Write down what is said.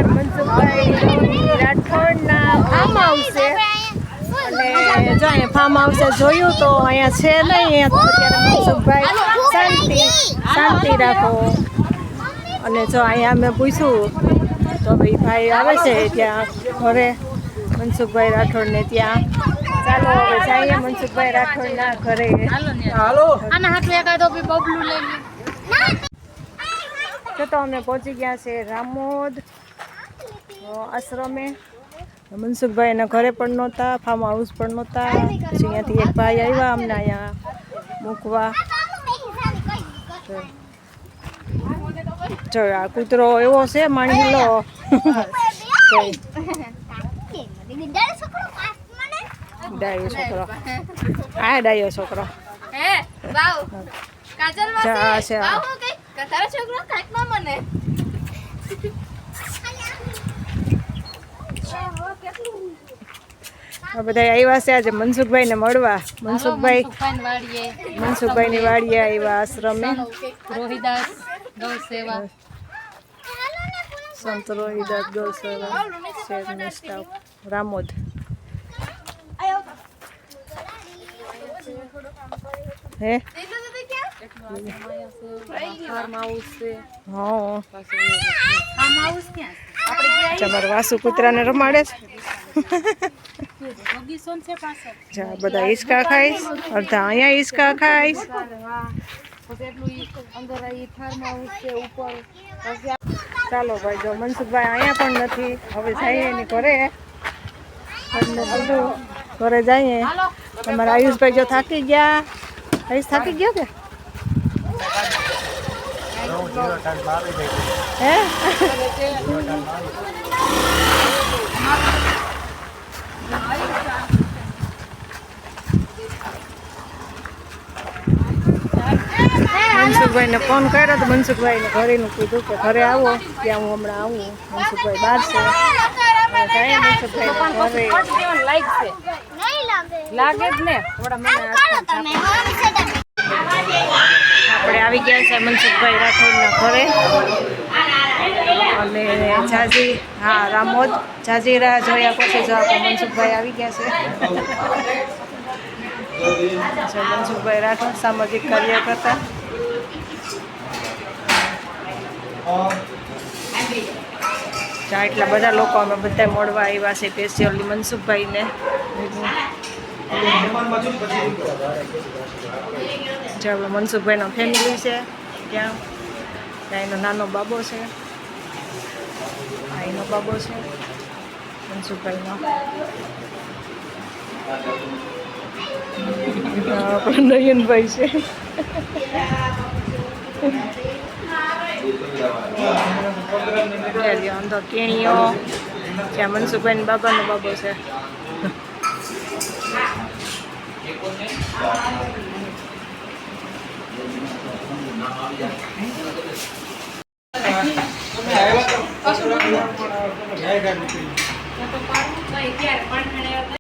વખત Mansukhbhai રાઠોડના farm house છે અને જો અહીંયા ફાર્મ હાઉસે જોયું તો અહીંયા છે નહીં. અત્યારે મનસુખભાઈ શાંતિ રાખો. અને જો અહીંયા અમે પૂછ્યું તો ભાઈ આવે છે ત્યાં ઘરે મનસુખભાઈ રાઠોડને ત્યાં. ચાલો હવે જઈએ મનસુખભાઈ રાઠોડના ઘરે. તો અમે પહોંચી ગયા છે રામોદ આશ્રમે. મનસુખભાઈ એના ઘરે પણ નહોતા, ફાર્મ હાઉસ પણ નહોતા. પછી અહીંયાથી એક ભાઈ આવ્યા અમને અહીંયા મૂકવા. જો આ કૂતરો એવો છે માણીલો. ડાયો છોકરો, આ ડાયો છોકરો. બધા આવ્યા છે આજે મનસુખભાઈ ને મળવા. મનસુખભાઈ ની વાડીએ આવ્યા આશ્રમે. સંત રોહિદાસ ગૌસેવા શહેરનો સ્ટાફ રામોદ. હે તમારા વાસુ કૂતરાને રમાડે છે. બધા હિંચકા ખાઈશ, અડધા અહીંયા હિંચકા ખાઈશ. ચાલો ભાઈ, જો મનસુખભાઈ અહીંયા પણ નથી. હવે જઈએ એની ઘરે. બધું ઘરે જઈએ. તમારા આયુષભાઈ જો થાકી ગયા. આયુષ થાકી ગયો કે હે? મનસુખભાઈને ફોન કર્યો તો મનસુખભાઈને ઘરેનું કીધું કે ઘરે આવો, ત્યાં હું હમણાં આવું. મનસુખભાઈ બહાર છે. આપણે આવી ગયા છે મનસુખભાઈ રાઠોડના ઘરે. અને જાજી રામોદ જાજીરા જોયા પછી જો આપણે મનસુખભાઈ આવી ગયા છે. મનસુખભાઈ રાઠોડ સામાજિક કાર્યકર્તા. એટલા બધા લોકો અમે બધા મળવા આવ્યા છે સ્પેશિયલી મનસુખભાઈને. મનસુખભાઈનો ફેમિલી છે ત્યાં. એનો નાનો બાબો છે, એનો બાબો છે મનસુખભાઈનો. આપણે નયનભાઈ છે. અંદર કેણીઓ ત્યાં મનસુખભાઈ બાબાનો બાબો છે.